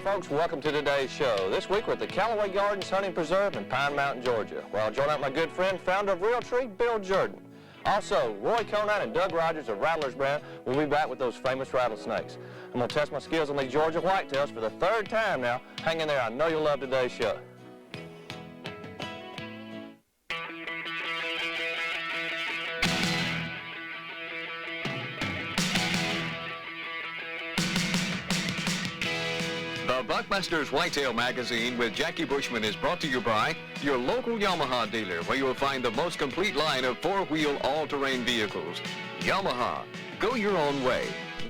folks, welcome to today's show. This week we're at the Callaway Gardens Hunting Preserve in Pine Mountain, Georgia, where I'll join out my good friend, founder of Realtree, Bill Jordan. Also, Roy Conine and Doug Rogers of Rattlers Brand will be back with those famous rattlesnakes. I'm going to test my skills on these Georgia whitetails for the third time now. Hang in there, I know you'll love today's show. The Buckmasters Whitetail Magazine with Jackie Bushman is brought to you by your local Yamaha dealer, where you will find the most complete line of four-wheel all-terrain vehicles. Yamaha, go your own way.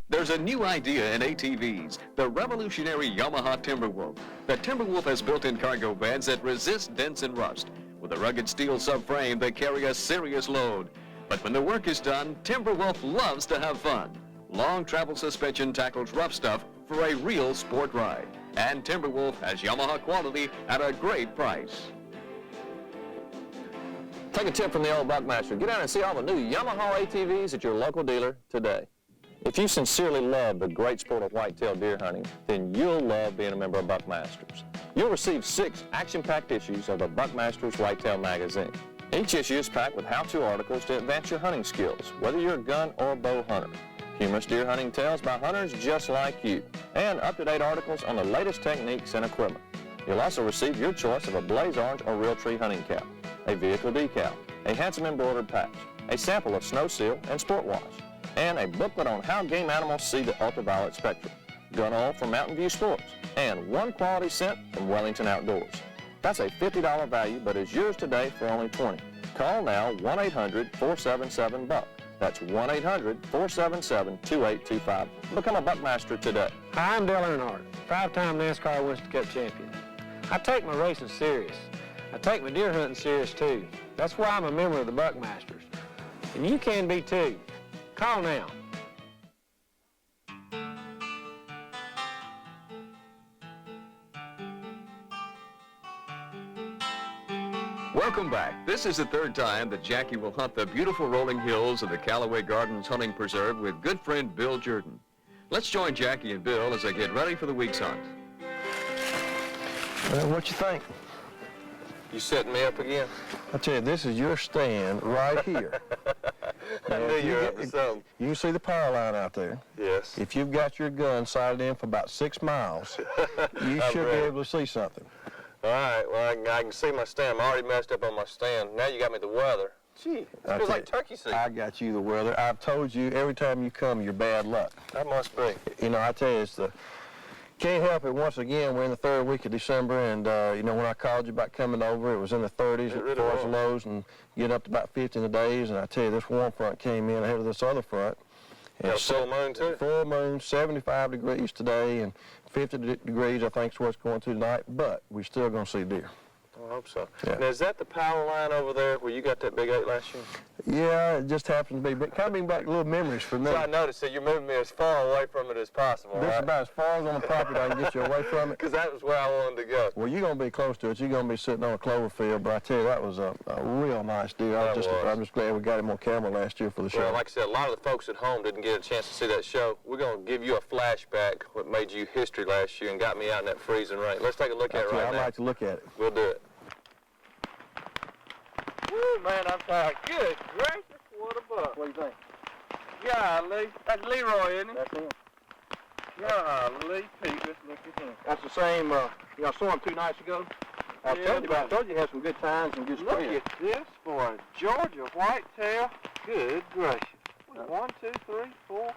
There's a new idea in ATVs, the revolutionary Yamaha Timberwolf. The Timberwolf has built-in cargo beds that resist dents and rust. With a rugged steel subframe, they carry a serious load. But when the work is done, Timberwolf loves to have fun. Long travel suspension tackles rough stuff for a real sport ride. And Timberwolf has Yamaha quality at a great price. Take a tip from the old Buckmaster. Get out and see all the new Yamaha ATVs at your local dealer today. If you sincerely love the great sport of whitetail deer hunting, then you'll love being a member of Buckmasters. You'll receive 6 action-packed issues of the Buckmasters Whitetail Magazine. Each issue is packed with how-to articles to advance your hunting skills, whether you're a gun or a bow hunter. Humorous deer hunting tales by hunters just like you, and up-to-date articles on the latest techniques and equipment. You'll also receive your choice of a blaze orange or Realtree hunting cap, a vehicle decal, a handsome embroidered patch, a sample of snow seal and sport wash, and a booklet on how game animals see the ultraviolet spectrum, gun oil from Mountain View Sports, and 1 quality scent from Wellington Outdoors. That's a $50 value, but is yours today for only $20. Call now 1-800-477-BUCK. That's 1-800-477-2825. Become a Buckmaster today. Hi, I'm Dale Earnhardt, 5-time NASCAR Winston Cup champion. I take my racing serious. I take my deer hunting serious too. That's why I'm a member of the Buckmasters. And you can be too. Call now. Welcome back. This is the third time that Jackie will hunt the beautiful rolling hills of the Callaway Gardens Hunting Preserve with good friend Bill Jordan. Let's join Jackie and Bill as they get ready for the week's hunt. Well, what you think? You setting me up again? I tell you, this is your stand right here. I knew you were up to something. You can see the power line out there. Yes. If you've got your gun sighted in for about 6 miles, you should be able to see something. All right, well, I can see my stand. I'm already messed up on my stand. Now you got me the weather. Gee, it feels like turkey season. I got you the weather. I've told you every time you come, you're bad luck. That must be. You know, I tell you, can't help it. Once again, we're in the 3rd week of December, and you know, when I called you about coming over, it was in the 30s as far as the lows, and getting up to about 50 in the days. And I tell you, this warm front came in ahead of this other front. Got a full moon too? Full moon, 75 degrees today, and 50 degrees I think is what's going to tonight, but we're still going to see deer. I hope so. Yeah. Now, is that the power line over there where you got that big 8 last year? Yeah, it just happens to be, but kind of bring back little memories for me. So I noticed that you're moving me as far away from it as possible, This right? is about as far as on the property I can get you away from it. Because that was where I wanted to go. Well, you're going to be close to it. You're going to be sitting on a clover field, but I tell you, that was a real nice deer. I'm just glad we got him on camera last year for the show. Well, like I said, a lot of the folks at home didn't get a chance to see that show. We're going to give you a flashback what made you history last year and got me out in that freezing rain. Let's take a look at it right now. I'd like to look at it. We'll do it. Woo, man, I'm tired. Good gracious, what a buck. What do you think? Golly, that's Leroy, isn't he? That's him. Golly, Pete, let's look at him. That's the same, I saw him 2 nights ago. I told you he had some good times and good Look springs. at this for a Georgia whitetail. Good gracious. 1, 2, 3, 4,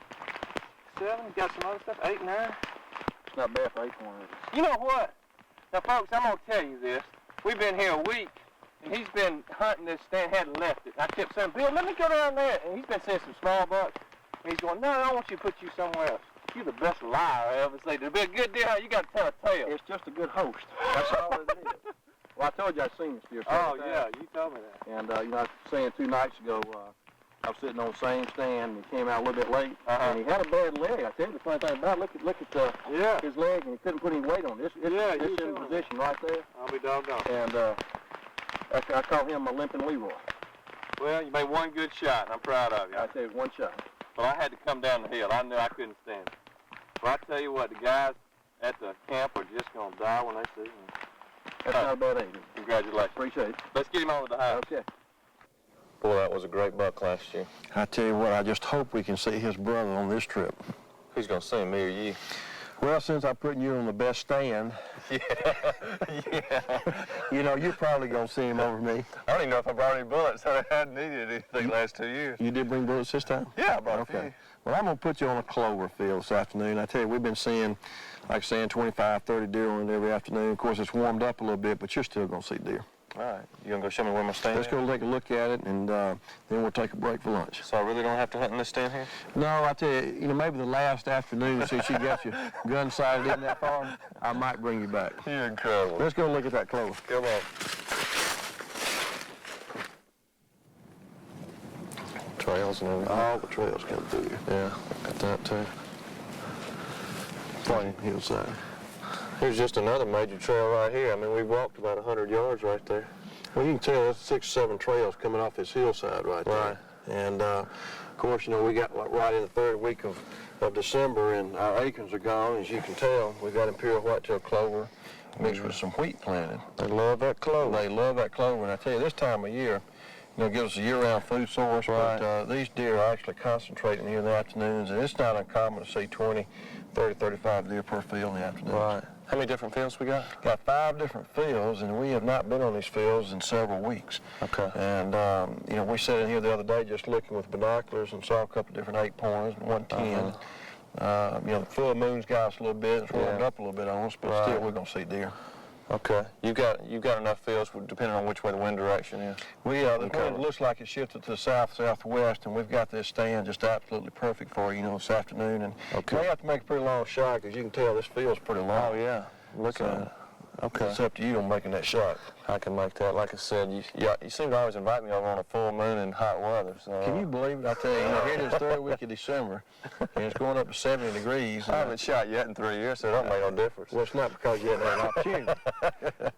7. Got some other stuff. 8, 9. It's not bad for 8 pointers. You know what? Now, folks, I'm going to tell you this. We've been here a week, and he's been hunting this stand, hadn't left it. I kept saying, Bill, let me go down there. And he's been seeing some small bucks. And he's going, no, I want you to put you somewhere else. You're the best liar I ever seen. To be a good deer hunter, you got to tell a tale. It's just a good host. That's all it is. Well, I told you I'd seen this deer. Oh, yeah, you told me that. And, you know, I was saying 2 nights ago, I was sitting on the same stand, and he came out a little bit late, and he had a bad leg. I tell you the funny thing about it, look at his leg, and he couldn't put any weight on it. It's in position right there. I'll be doggone. And I call him my limping Leroy. Well, you made one good shot, and I'm proud of you. I tell you, 1 shot. Well, I had to come down the hill. I knew I couldn't stand it. Well, I tell you what, the guys at the camp are just going to die when they see him. That's not a bad idea. Congratulations. Appreciate it. Let's get him over the house. Okay. Boy, that was a great buck last year. I tell you what, I just hope we can see his brother on this trip. Who's going to see him, me or you? Well, since I'm putting you on the best stand, you know, you're probably going to see him over me. I don't even know if I brought any bullets. I hadn't needed anything the last 2 years. You did bring bullets this time? Yeah, I brought a few. Well, I'm going to put you on a clover field this afternoon. I tell you, we've been seeing, like saying, 25, 30 deer on it every afternoon. Of course, it's warmed up a little bit, but you're still going to see deer. All right. You going to go show me where my stand is? Let's go take a look at it, and then we'll take a break for lunch. So I really don't have to hunt in this stand here? No, I tell you, maybe the last afternoon, since you got your gun sighted in that far, I might bring you back. You're incredible. Let's go look at that clover. Come on. Trails and everything. All the trails come through here. Yeah, got that too. Plain hillside. Here's just another major trail right here. I mean, we walked about 100 yards right there. Well, you can tell there's 6 or 7 trails coming off this hillside right there. Right. And, of course, you know, we got right in the 3rd week of December, and our acorns are gone. As you can tell, we got imperial whitetail clover mixed with some wheat planted. They love that clover. They love that clover, and I tell you, this time of year, you know, gives us a year-round food source, Right. but these deer are actually concentrating here in the afternoons, and it's not uncommon to see 20, 30, 35 deer per field in the afternoon. Right. How many different fields we got? Got 5 different fields, and we have not been on these fields in several weeks. Okay. And, you know, we sat in here the other day just looking with binoculars and saw a couple of different 8-pointers and 110. You know, the full moon's got us a little bit. It's warmed up a little bit on us, but still we're going to see deer. Okay. You've got enough fields depending on which way the wind direction is. The wind looks like it shifted to the south-southwest, and we've got this stand just absolutely perfect for you, this afternoon. And you may have to make a pretty long shot, because you can tell this field's pretty long. Oh, yeah. Look at it. Okay. It's up to you on making that shot. I can make that. Like I said, you seem to always invite me over on a full moon and hot weather. So, Can you believe it? I tell you, here it is, 3rd week of December, and it's going up to 70 degrees. I haven't shot yet in 3 years, so it don't make no difference. Well, it's not because you haven't had an opportunity.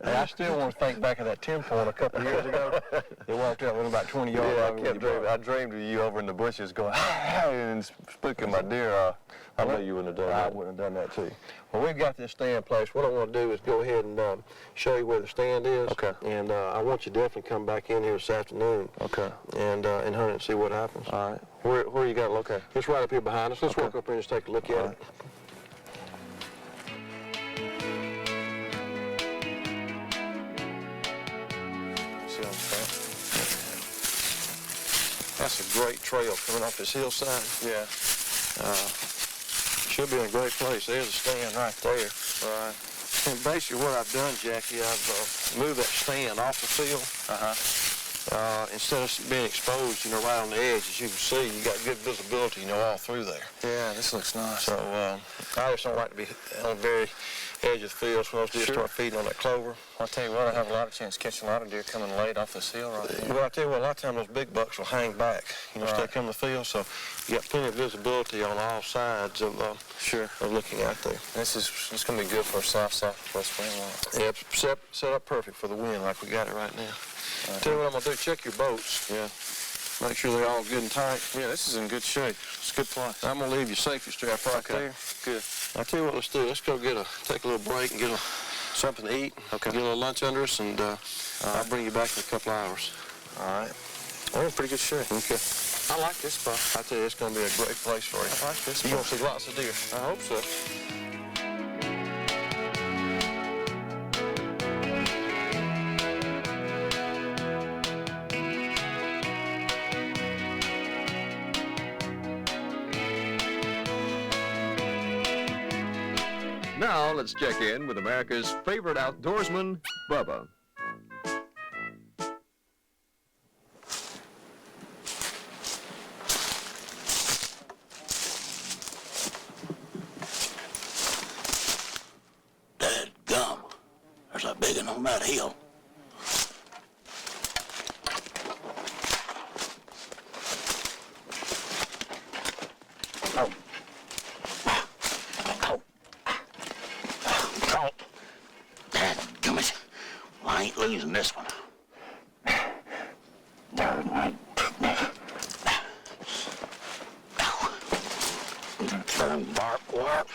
Hey, I still want to think back of that 10-point a couple of years ago. It walked out with about 20 yards. Yeah, I dreamed of you over in the bushes going, and spooking my deer. I know you wouldn't have done that. I wouldn't have done that too. Well, we've got this stand place. What I want to do is go ahead and show you where the stand is. Okay. And I want you to definitely come back in here this afternoon. Okay. And hunt it and see what happens. All right. Where you got it located? It's right up here behind us. Let's walk up here and just take a look at it. See what I'm saying? That's a great trail coming off this hillside. Yeah. Should be in a great place. There's a stand right there. Right. And basically what I've done, Jackie, I've moved that stand off the field. Instead of being exposed, right on the edge, as you can see, you got good visibility, all through there. Yeah, this looks nice. So I just don't like to be on the very edge of the field, so once deer start feeding on that clover. I'll tell you what, I have a lot of chance catching a lot of deer coming late off this hill right here. Well, I tell you what, a lot of times those big bucks will hang back, stay coming to the field, so you got plenty of visibility on all sides of looking out there. It's going to be good for a south-southwest wind. Yeah, it's set up perfect for the wind like we got it right now. Tell you what I'm going to do, check your boats. Yeah. Make sure they're all good and tight. Yeah, this is in good shape. It's a good place. I'm going to leave your safety strap right there. Good. I'll tell you what, let's do. Let's go take a little break and get something to eat. Okay. Get a little lunch under us, and I'll bring you back in a couple hours. All right. We're in pretty good shape. Okay. I like this spot. I tell you, it's going to be a great place for you. I like this You're spot. going to see lots of deer. I hope so. Now let's check in with America's favorite outdoorsman, Bubba. Dadgum, there's a big one on that hill. I ain't losing this one. Turn bark warp.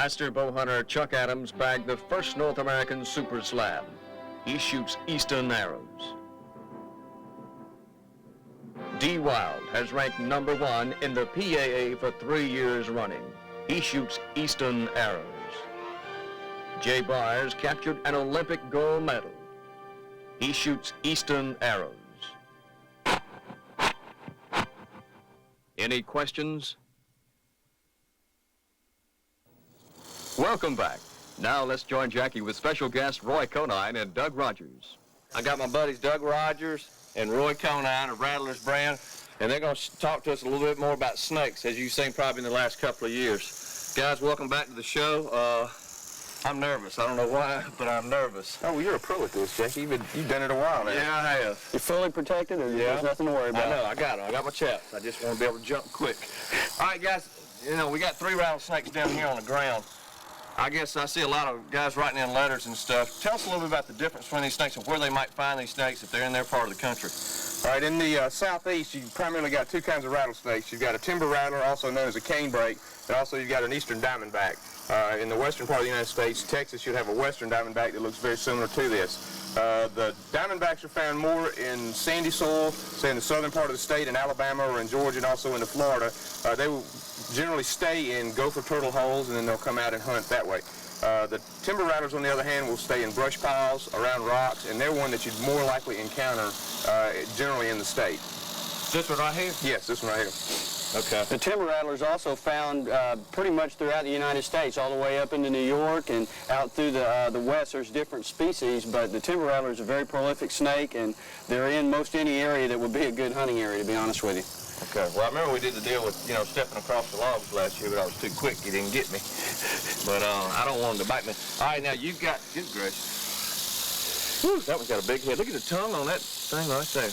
Master bow hunter Chuck Adams bagged the first North American Super Slab. He shoots eastern arrows. D. Wild has ranked #1 in the PAA for 3 years running. He shoots eastern arrows. Jay Byers captured an Olympic gold medal. He shoots eastern arrows. Any questions? Welcome back. Now let's join Jackie with special guests Roy Conine and Doug Rogers. I got my buddies Doug Rogers and Roy Conine of Rattler's brand, and they're going to talk to us a little bit more about snakes, as you've seen probably in the last couple of years. Guys, welcome back to the show. I'm nervous. I don't know why, but I'm nervous. Oh, well, you're a pro at this, Jackie. You've done it a while now. Yeah, I have. You're fully protected, or there's nothing to worry about? I know. I got them. I got my chaps. I just want to be able to jump quick. All right, guys. You know, we got 3 rattlesnakes down here on the ground. I guess I see a lot of guys writing in letters and stuff. Tell us a little bit about the difference between these snakes and where they might find these snakes if they're in their part of the country. All right, in the southeast, you primarily got 2 kinds of rattlesnakes. You've got a timber rattler, also known as a canebrake, and also you've got an eastern diamondback. In the western part of the United States, Texas, you'd have a western diamondback that looks very similar to this. The diamondbacks are found more in sandy soil, say in the southern part of the state, in Alabama or in Georgia, and also into Florida. They will generally stay in gopher turtle holes, and then they'll come out and hunt that way. The timber rattlers, on the other hand, will stay in brush piles, around rocks, and they're one that you'd more likely encounter generally in the state. This one right here? Yes, this one right here. Okay. The timber rattler is also found pretty much throughout the United States, all the way up into New York and out through the west. There's different species, but the timber rattler is a very prolific snake, and they're in most any area that would be a good hunting area, to be honest with you. Okay. Well, I remember we did the deal with, stepping across the logs last year, but I was too quick. You didn't get me. But I don't want him to bite me. All right, now you got, good gracious. Whew, that one's got a big head. Look at the tongue on that thing right there.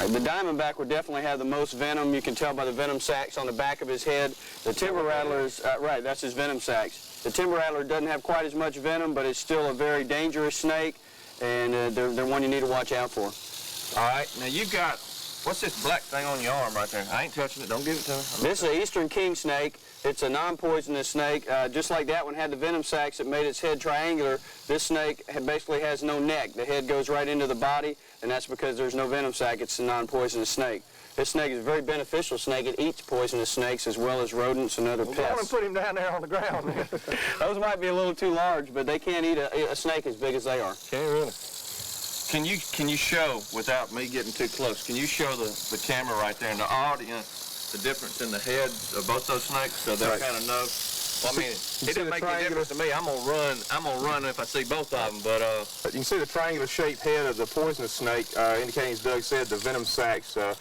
Right, the diamondback would definitely have the most venom. You can tell by the venom sacs on the back of his head. The timber rattler is, right, that's his venom sacs. The timber rattler doesn't have quite as much venom, but it's still a very dangerous snake, and they're one you need to watch out for. All right, now you got, what's this black thing on your arm right there? I ain't touching it. Don't give it to me. This is an eastern king snake. It's a non-poisonous snake. Just like that one had the venom sacs that made its head triangular, this snake basically has no neck. The head goes right into the body, and that's because there's no venom sac. It's a non-poisonous snake. This snake is a very beneficial snake. It eats poisonous snakes as well as rodents and other Well, pests. go on and put him down there on the ground. Those might be a little too large, but they can't eat a snake as big as they are. Can't really. Can you show, without me getting too close, can you show the camera right there and the audience the difference in the heads of both those snakes so they'll kind of know? Well, I mean, it doesn't make any difference to me. I'm gonna run if I see both of them, but You can see the triangular shaped head of the poisonous snake, indicating, as Doug said, the venom sacs to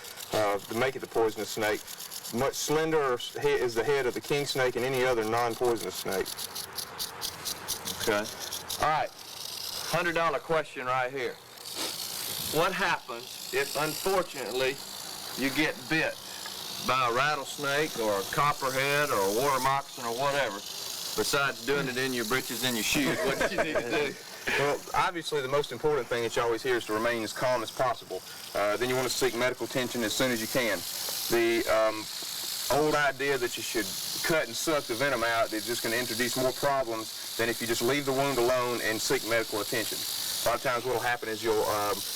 make it the poisonous snake. Much slenderer is the head of the king snake and any other non-poisonous snake. okay. All right, $100 question right here. What happens if, unfortunately, you get bit by a rattlesnake or a copperhead or a water moccasin or whatever, besides doing it in your britches and your shoes? What do you need to do? Well, obviously the most important thing that you always hear is to remain as calm as possible. Then you want to seek medical attention as soon as you can. The old idea that you should cut and suck the venom out is just going to introduce more problems than if you just leave the wound alone and seek medical attention. A lot of times what will happen is you'll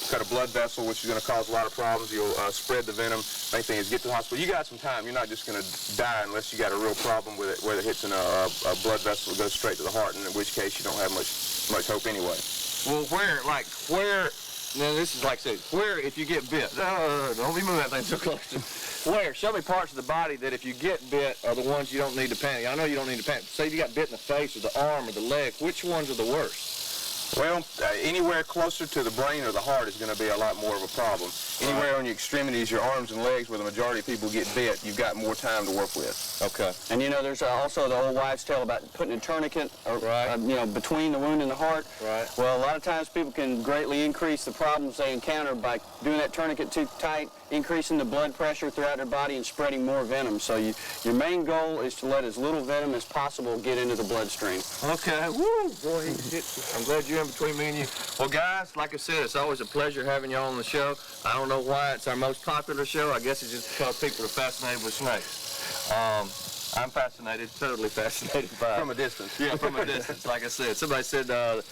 cut a blood vessel, which is going to cause a lot of problems. You'll spread the venom. Main thing is get to the hospital. You got some time. You're not just going to die unless you got a real problem with it, whether it hits in a blood vessel that goes straight to the heart, and in which case you don't have much hope anyway. Well, where, now this is like I said, where if you get bit, don't be moving that thing so close to, where, show me parts of the body that if you get bit are the ones you don't need to panic. I know you don't need to panic. Say if you got bit in the face or the arm or the leg, which ones are the worst? Well, anywhere closer to the brain or the heart is going to be a lot more of a problem. Anywhere on your extremities, your arms and legs, where the majority of people get bit, you've got more time to work with. Okay. And there's also the old wives' tale about putting a tourniquet, between the wound and the heart. Right. Well, a lot of times people can greatly increase the problems they encounter by doing that tourniquet too tight, increasing the blood pressure throughout their body and spreading more venom. So your main goal is to let as little venom as possible get into the bloodstream. Okay. Woo, boy, I'm glad you're in between me and you. Well, guys, like I said, it's always a pleasure having you on the show. I don't know why it's our most popular show. I guess it's just because people are fascinated with snakes. I'm fascinated, totally fascinated by it. From a distance. Yeah, from a distance. Like I said, somebody said the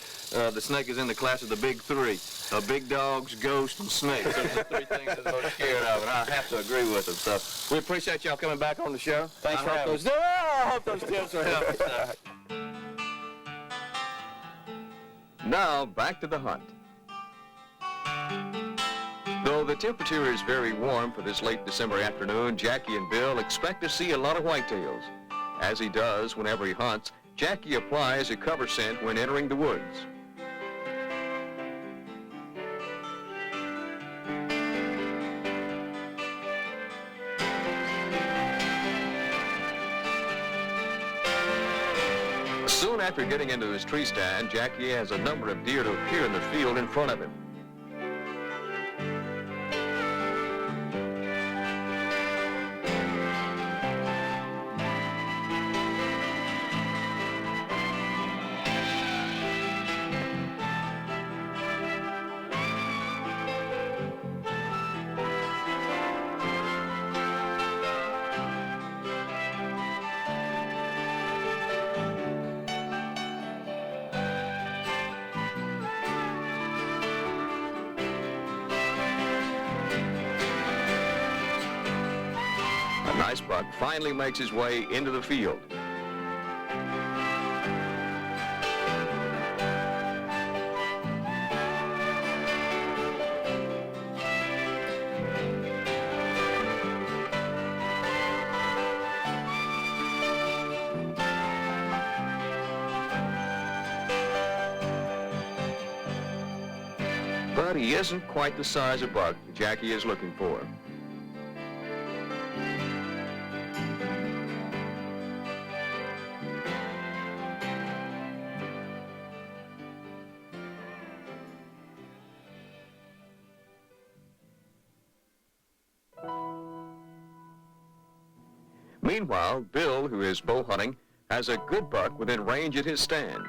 snake is in the class of the big three: big dogs, ghosts, and snakes. Those are the three things I'm most scared of, and I have to agree with them. So we appreciate y'all coming back on the show. Thanks for having us. I hope those tips are helpful. Now, back to the hunt. Though the temperature is very warm for this late December afternoon, Jackie and Bill expect to see a lot of whitetails. As he does whenever he hunts, Jackie applies a cover scent when entering the woods. Soon after getting into his tree stand, Jackie has a number of deer to appear in the field in front of him. A nice buck finally makes his way into the field. But he isn't quite the size of buck Jackie is looking for. Meanwhile, Bill, who is bow hunting, has a good buck within range at his stand.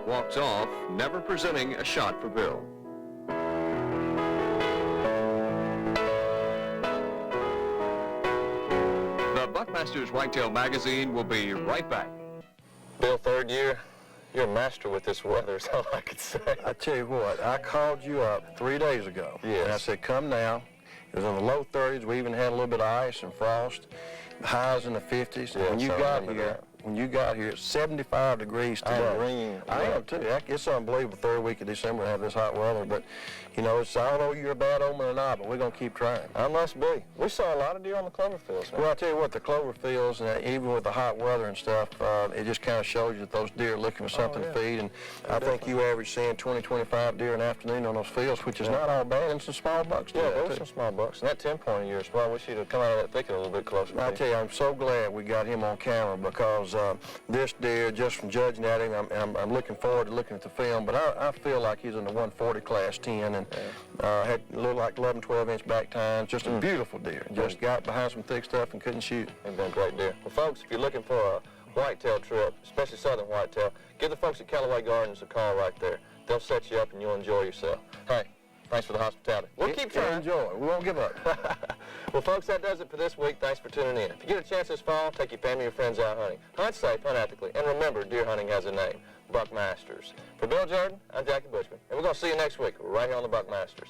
Walks off, never presenting a shot for Bill. The Buckmasters Whitetail Magazine will be right back. Bill, third year, you're a master with this weather, is all I could say. I tell you what, I called you up 3 days ago. Yes. And I said, come now. It was in the low 30s. We even had a little bit of ice and frost. Highs in the 50s. Yeah, when you so I got remember here, that. when you got here, it's 75 degrees today. I am green. I am too. It's unbelievable. Third week of December to have this hot weather, but you know, I don't know if you're a bad omen or not, but we're gonna keep trying. I must be. We saw a lot of deer on the clover fields, man. Well, I tell you what, the clover fields, and even with the hot weather and stuff, it just kind of shows you that those deer are looking for something to feed. And I think you average seeing 20, 25 deer an afternoon on those fields, which is not all bad, and some small bucks too. Yeah, there were some small bucks. And that 10-point of yours, well, I wish you'd have come out of that thicket a little bit closer. I tell you, I'm so glad we got him on camera because this deer, just from judging at him, I'm looking forward to looking at the film, but I feel like he's in the 140 class 10 and had looked like 11, 12-inch back tines. Just a beautiful deer. Just got behind some thick stuff and couldn't shoot. They've been great deer. Well, folks, if you're looking for a whitetail trip, especially southern whitetail, give the folks at Callaway Gardens a call right there. They'll set you up and you'll enjoy yourself. Hey, thanks for the hospitality. We'll keep trying. Enjoy. We won't give up. Well, folks, that does it for this week. Thanks for tuning in. If you get a chance this fall, take your family or friends out hunting. Hunt safe, hunt ethically, and remember, deer hunting has a name, Buckmasters. For Bill Jordan, I'm Jackie Bushman, and we're going to see you next week right here on the Buckmasters.